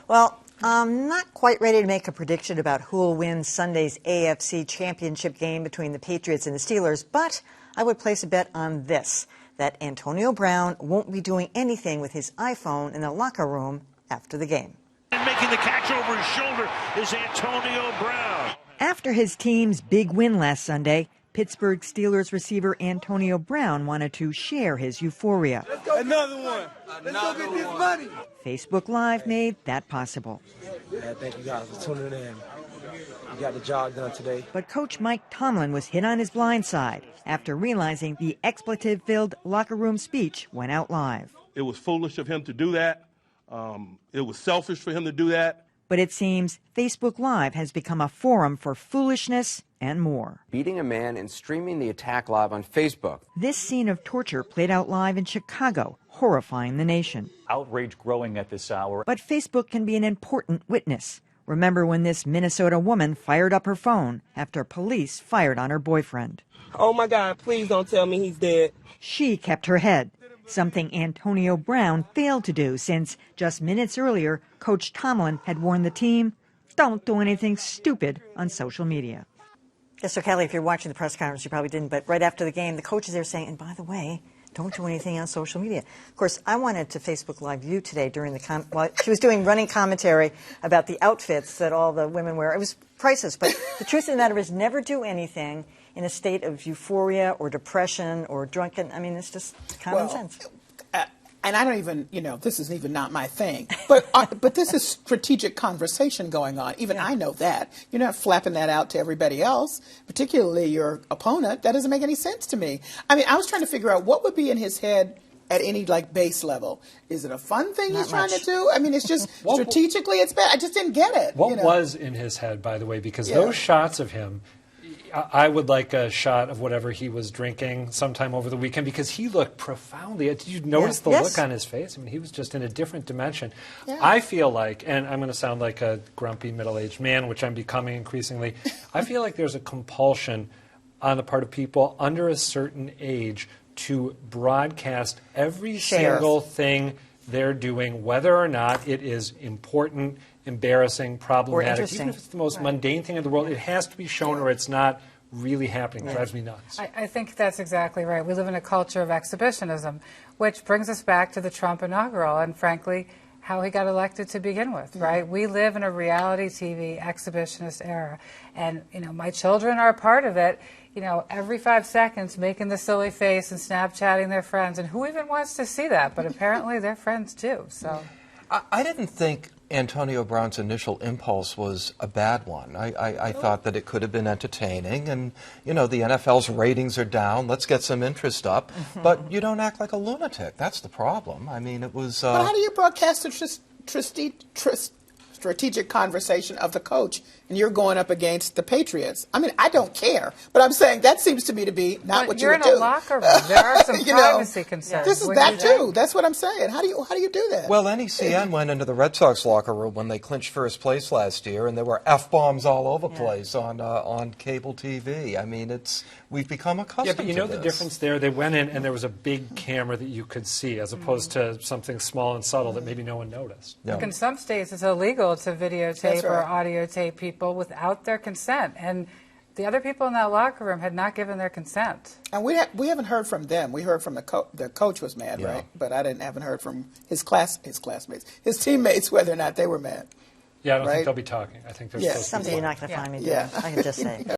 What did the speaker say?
Well, I'm not quite ready to make a prediction about who will win Sunday's AFC Championship game between the Patriots and the Steelers, but I would place a bet on this, that Antonio Brown won't be doing anything with his iPhone in the locker room after the game. And making the catch over his shoulder is Antonio Brown. After his team's big win last Sunday, Pittsburgh Steelers receiver Antonio Brown wanted to share his euphoria. Another one. Let's go get this money. Facebook Live made that possible. Thank you guys for tuning in. You got the job done today. But Coach Mike Tomlin was hit on his blind side after realizing the expletive-filled locker room speech went out live. It was foolish of him to do that. It was selfish for him to do that. But it seems Facebook Live has become a forum for foolishness and more. Beating a man and streaming the attack live on Facebook. This scene of torture played out live in Chicago, horrifying the nation. Outrage growing at this hour. But Facebook can be an important witness. Remember when this Minnesota woman fired up her phone after police fired on her boyfriend? Oh my God, please don't tell me he's dead. She kept her head, something Antonio Brown failed to do since just minutes earlier, Coach Tomlin had warned the team, don't do anything stupid on social media. Yeah, so Kelly, if you're watching the press conference, you probably didn't, but right after the game, the coach is there saying, and by the way, don't do anything on social media. Of course, I wanted to Facebook Live you today during the while she was doing running commentary about the outfits that all the women wear. It was priceless, but the truth of the matter is never do anything in a state of euphoria or depression or drunken. I mean, it's just common sense. And I don't even, this is even not my thing. But this is strategic conversation going on. Even I know that. You're not flapping that out to everybody else, particularly your opponent. That doesn't make any sense to me. I mean, I was trying to figure out what would be in his head at any base level. Is it a fun thing he's trying to do? I mean, it's just strategically it's bad. I just didn't get it. What was in his head, by the way? Because those shots of him, I would like a shot of whatever he was drinking sometime over the weekend because he looked profoundly. Did you notice the look on his face? I mean, he was just in a different dimension. Yeah. I feel like, and I'm going to sound like a grumpy middle-aged man, which I'm becoming increasingly, I feel like there's a compulsion on the part of people under a certain age to broadcast every single thing they're doing, whether or not it is important, embarrassing, problematic, even if it's the most mundane thing in the world, it has to be shown or it's not really happening. It drives me nuts. I think that's exactly right. We live in a culture of exhibitionism, which brings us back to the Trump inaugural and, frankly, how he got elected to begin with, right? We live in a reality TV exhibitionist era. And, my children are a part of it. Every 5 seconds making the silly face and Snapchatting their friends. And who even wants to see that? But apparently their friends do. So I didn't think Antonio Brown's initial impulse was a bad one. I thought that it could have been entertaining. And, the NFL's ratings are down. Let's get some interest up. But you don't act like a lunatic. That's the problem. I mean, it was... But how do you broadcast a strategic conversation of the coach, and you're going up against the Patriots? I mean, I don't care, but I'm saying that seems to me to be not what you would do. You're in a locker room. There are some privacy concerns. This is that too. That's what I'm saying. How do you do that? Well, NECN went into the Red Sox locker room when they clinched first place last year, and there were F-bombs all over the place on cable TV. I mean, we've become accustomed to this. Yeah, but the difference there? They went in and there was a big camera that you could see, as opposed to something small and subtle that maybe no one noticed. Look, in some states, it's illegal to videotape or audio tape people without their consent, and the other people in that locker room had not given their consent. And we haven't heard from them. We heard from the coach was mad, right? But I haven't heard from his classmates, his teammates, whether or not they were mad. Yeah, I don't think they'll be talking. I think there's something you're not going to find me doing. I can just say.